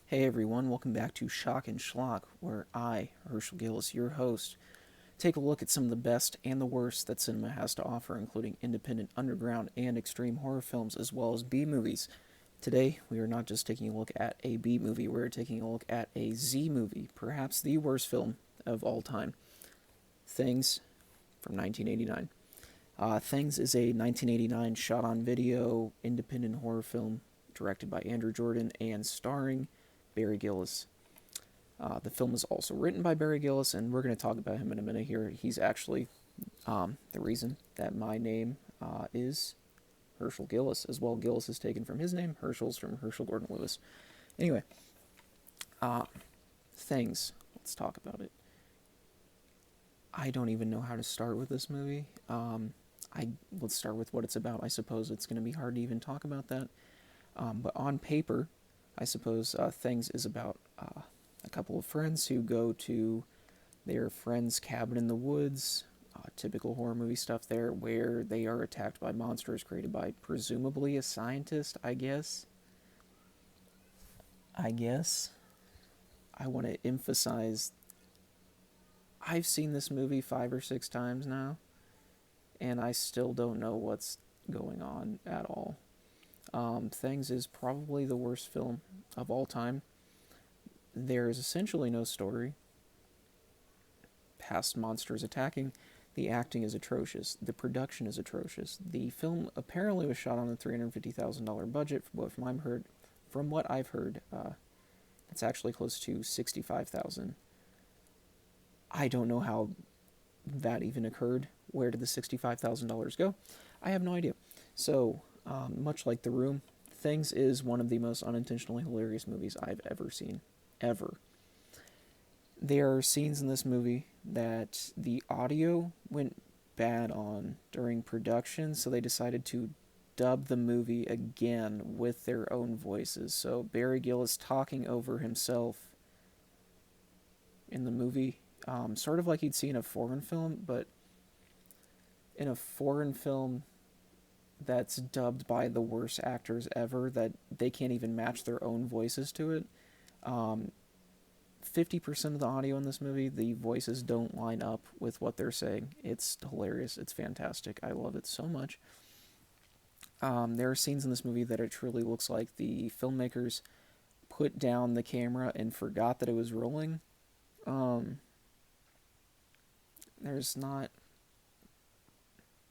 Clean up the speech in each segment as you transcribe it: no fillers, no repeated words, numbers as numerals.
Hey everyone, welcome back to Shock and Schlock, where I, Herschel Gillis, your host, take a look at some of the best and the worst that cinema has to offer, including independent, underground, and extreme horror films, as well as B movies. Today, we are not just taking a look at a B movie, we're taking a look at a Z movie, perhaps the worst film of all time, Things from 1989. Things is a 1989 shot on video independent horror film directed by Andrew Jordan and starring Barry Gillis. The film is also written by Barry Gillis, and we're going to talk about him in a minute here. He's actually the reason that my name is Herschel Gillis, as well. Gillis is taken from his name, Herschel's from Herschel Gordon Lewis. Anyway, uh, Things. Let's talk about it. I don't even know how to start with this movie. Let's start with what it's about. I suppose it's going to be hard to even talk about that. But on paper, I suppose Things is about a couple of friends who go to their friend's cabin in the woods. Typical horror movie stuff there, where they are attacked by monsters created by presumably a scientist. I guess. I guess. I want to emphasize. I've seen this movie 5 or 6 times now, and I still don't know what's going on at all. Things is probably the worst film of all time. There is essentially no story past monsters attacking. The acting is atrocious. The production is atrocious. The film apparently was shot on a $350,000 budget. From what I've heard, it's actually close to 65,000. I don't know how that even occurred. Where did the $65,000 go? I have no idea. So, much like The Room, Things is one of the most unintentionally hilarious movies I've ever seen. Ever. There are scenes in this movie that the audio went bad on during production, so they decided to dub the movie again with their own voices. So Barry Gillis talking over himself in the movie, sort of like you'd see in a foreign film, but in a foreign film that's dubbed by the worst actors ever, that they can't even match their own voices to it. Um, 50% of the audio in this movie, the voices don't line up with what they're saying. It's hilarious. It's fantastic. I love it so much. There are scenes in this movie that it truly looks like the filmmakers put down the camera and forgot that it was rolling. Um, there's not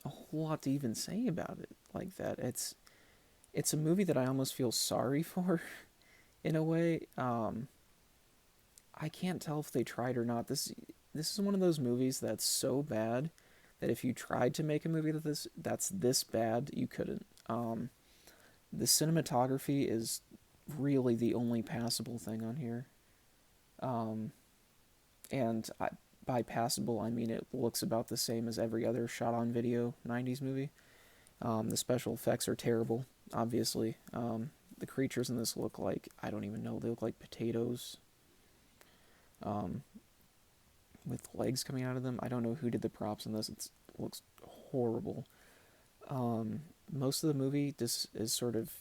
a whole lot to even say about it like that. It's a movie that I almost feel sorry for in a way. I can't tell if they tried or not. This is one of those movies that's so bad that if you tried to make a movie that's this bad, you couldn't. The cinematography is really the only passable thing on here. Um, and by passable, I mean it looks about the same as every other shot on video 90s movie. The special effects are terrible, obviously. The creatures in this look like, I don't even know, they look like potatoes um, with legs coming out of them. I don't know who did the props in this. It looks horrible. Most of the movie just is sort of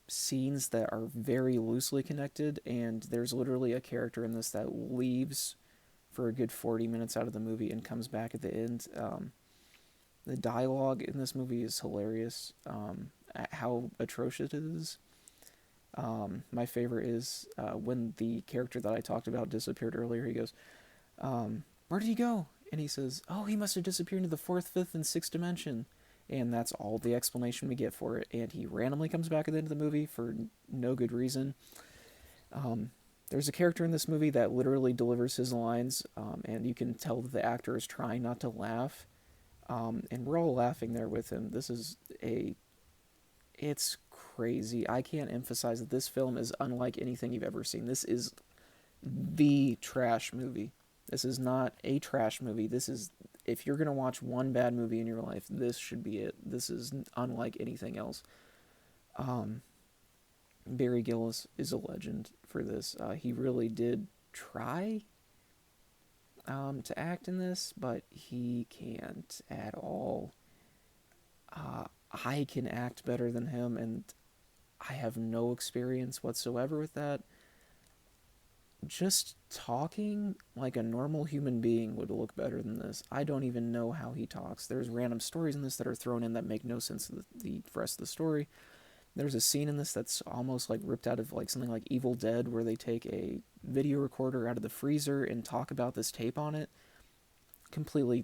scenes that are very loosely connected, and there's literally a character in this that leaves for a good 40 minutes out of the movie and comes back at the end. The dialogue in this movie is hilarious. At how atrocious it is. My favorite is when the character that I talked about disappeared earlier. He goes, "Where did he go?" And he says, "Oh, he must have disappeared into the fourth, fifth, and sixth dimension." And that's all the explanation we get for it. And he randomly comes back at the end of the movie for no good reason. Um, there's a character in this movie that literally delivers his lines, and you can tell that the actor is trying not to laugh. And we're all laughing there with him. It's crazy. I can't emphasize that this film is unlike anything you've ever seen. This is the trash movie. This is not a trash movie. If you're going to watch one bad movie in your life, this should be it. This is unlike anything else. Um, Barry Gillis is a legend for this. He really did try to act in this, but he can't at all. I can act better than him, and I have no experience whatsoever with that. Just talking like a normal human being would look better than this. I don't even know how he talks. There's random stories in this that are thrown in that make no sense to the rest of the story. There's a scene in this that's almost like ripped out of like something like Evil Dead, where they take a video recorder out of the freezer and talk about this tape on it. Completely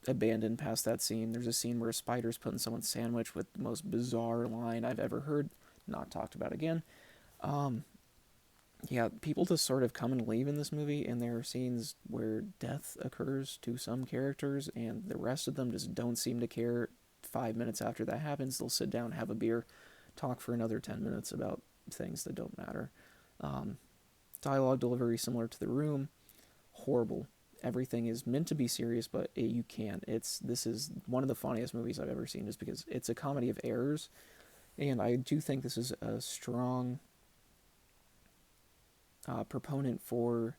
abandoned past that scene. There's a scene where a spider's put in someone's sandwich with the most bizarre line I've ever heard. Not talked about again. Um, yeah, people just sort of come and leave in this movie, and there are scenes where death occurs to some characters, and the rest of them just don't seem to care. 5 minutes after that happens, they'll sit down, have a beer, talk for another 10 minutes about things that don't matter. Um, Dialogue delivery similar to The Room, horrible. Everything is meant to be serious, but you can't. This is one of the funniest movies I've ever seen, just because it's a comedy of errors, and I do think this is a strong proponent for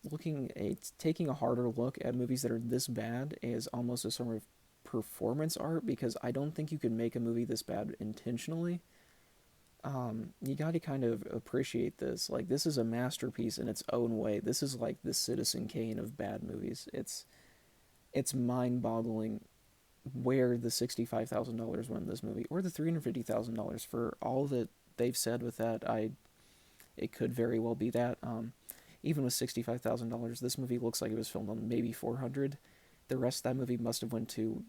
looking at taking a harder look at movies that are this bad as almost a sort of performance art, because I don't think you could make a movie this bad intentionally. You got to kind of appreciate this. Like, this is a masterpiece in its own way. This is like the Citizen Kane of bad movies. It's mind-boggling where the $65,000 went in this movie, or the $350,000 for all that they've said with that. It could very well be that. Even with $65,000, this movie looks like it was filmed on maybe 400. The rest of that movie must have went to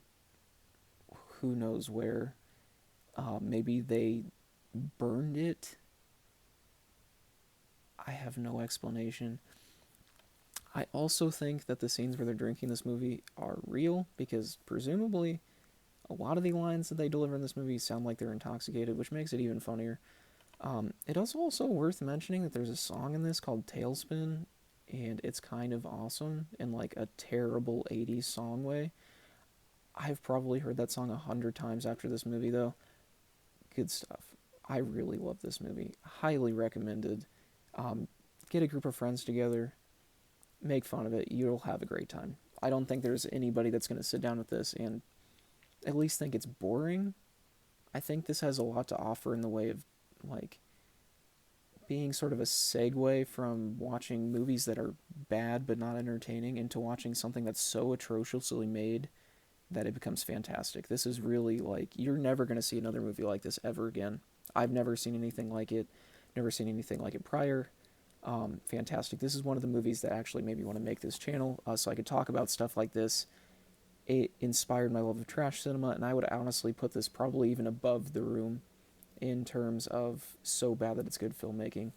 who knows where. Maybe they burned it. I have no explanation. I also think that the scenes where they're drinking this movie are real, because presumably a lot of the lines that they deliver in this movie sound like they're intoxicated, which makes it even funnier. It is also worth mentioning that there's a song in this called Tailspin, and it's kind of awesome in like a terrible 80s song way. I've probably heard that song 100 times after this movie, though. Good stuff. I really love this movie. Highly recommended. Um, get a group of friends together, make fun of it. You'll have a great time. I don't think there's anybody that's going to sit down with this and at least think it's boring. I think this has a lot to offer in the way of like being sort of a segue from watching movies that are bad but not entertaining into watching something that's so atrociously made that it becomes fantastic. This is really like, you're never going to see another movie like this ever again. I've never seen anything like it, never seen anything like it prior. Fantastic. This is one of the movies that actually made me want to make this channel, so I could talk about stuff like this. It inspired my love of trash cinema, and I would honestly put this probably even above The Room in terms of so bad that it's good filmmaking.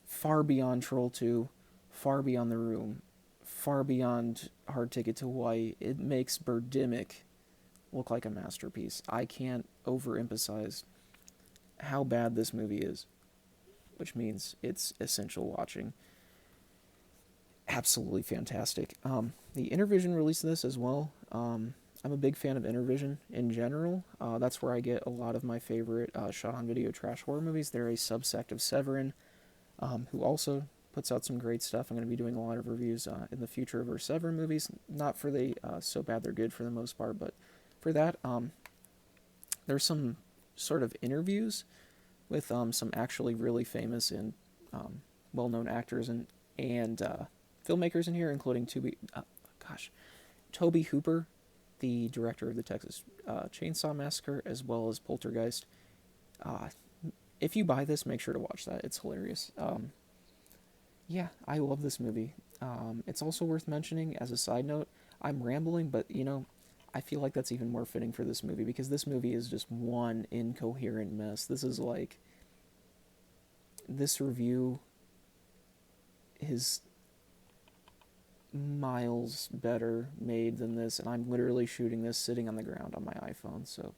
Far beyond Troll 2, far beyond The Room, far beyond Hard Ticket to Hawaii. It makes Birdemic look like a masterpiece. I can't overemphasize how bad this movie is, which means it's essential watching. Absolutely fantastic. The Intervision released this as well. I'm a big fan of Intervision in general. That's where I get a lot of my favorite shot-on-video trash horror movies. They're a subsect of Severin, who also puts out some great stuff. I'm going to be doing a lot of reviews in the future of our Severin movies. Not for the so bad they're good for the most part, but for that, there's some sort of interviews with some actually really famous and well-known actors and filmmakers in here, including Toby Hooper, the director of the Texas Chainsaw Massacre, as well as Poltergeist. Uh, if you buy this, make sure to watch that. It's hilarious. Yeah, I love this movie. It's also worth mentioning, as a side note, I'm rambling, but I feel like that's even more fitting for this movie, because this movie is just one incoherent mess. This review is miles better made than this, and I'm literally shooting this sitting on the ground on my iPhone, so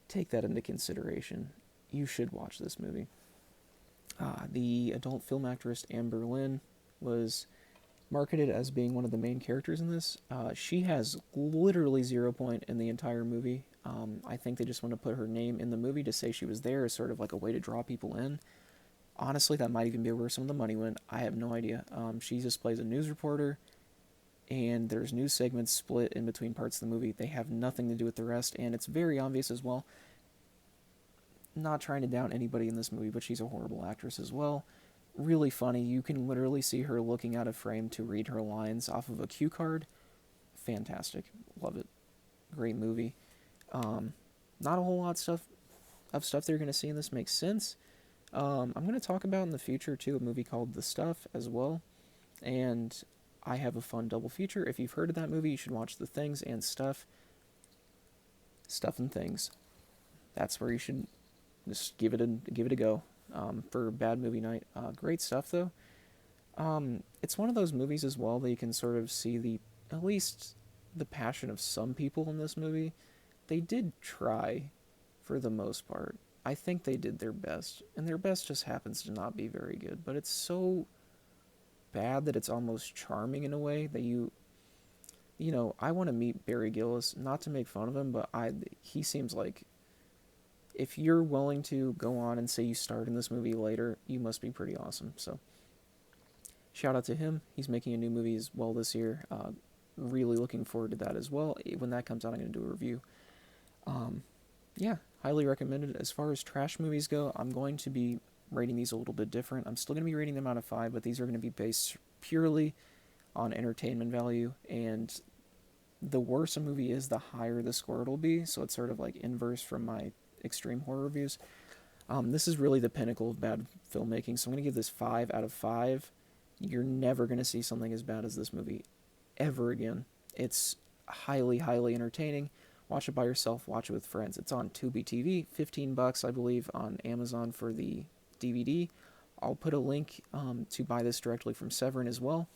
take that into consideration. You should watch this movie. The adult film actress Amber Lynn was marketed as being one of the main characters in this. She has literally 0 point in the entire movie. I think they just want to put her name in the movie to say she was there as sort of like a way to draw people in. Honestly, that might even be where some of the money went. I have no idea. She just plays a news reporter, and there's news segments split in between parts of the movie. They have nothing to do with the rest, and it's very obvious as well. not trying to down anybody in this movie, but she's a horrible actress as well. Really funny. You can literally see her looking out of frame to read her lines off of a cue card. Fantastic. Love it. Great movie. Um, Not a whole lot of stuff they're going to see in this makes sense. I'm going to talk about in the future too a movie called The Stuff as well, and I have a fun double feature. If you've heard of that movie, you should watch The Things and Stuff. Stuff and Things. That's where you should just give it a go for bad movie night. Great stuff though. It's one of those movies as well that you can sort of see the at least the passion of some people in this movie. They did try for the most part. I think they did their best, and their best just happens to not be very good. But it's so bad that it's almost charming in a way that I want to meet Barry Gillis, not to make fun of him, but he seems like if you're willing to go on and say you starred in this movie later, you must be pretty awesome. So shout out to him. He's making a new movie as well this year. Really looking forward to that as well. When that comes out, I'm going to do a review. Um, yeah, highly recommended. As far as trash movies go, I'm going to be rating these a little bit different. I'm still going to be rating them out of 5, but these are going to be based purely on entertainment value. And the worse a movie is, the higher the score it'll be. So it's sort of like inverse from my extreme horror reviews. This is really the pinnacle of bad filmmaking. So I'm going to give this 5 out of 5. You're never going to see something as bad as this movie ever again. It's highly, highly entertaining. Watch it by yourself. Watch it with friends. It's on Tubi TV, $15, I believe, on Amazon for the DVD. I'll put a link to buy this directly from Severin as well,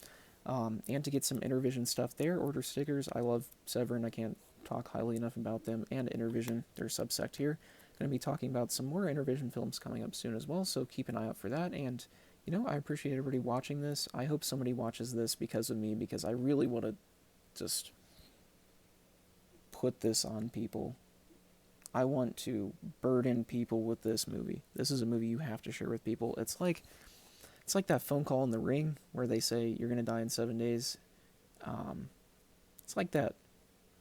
and to get some Intervision stuff there. Order stickers. I love Severin. I can't talk highly enough about them. And Intervision, their subsect here. Going to be talking about some more Intervision films coming up soon as well, so keep an eye out for that. And I appreciate everybody watching this. I hope somebody watches this because of me, because I really want to just put this on people. I want to burden people with this movie. This is a movie you have to share with people. It's like that phone call in The Ring where they say you're gonna die in 7 days. It's like that.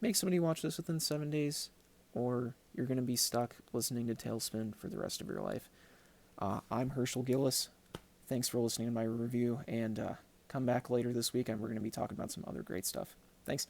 Make somebody watch this within 7 days, or you're gonna be stuck listening to Tailspin for the rest of your life. I'm Herschel Gillis. Thanks for listening to my review, and come back later this week and we're going to be talking about some other great stuff. Thanks.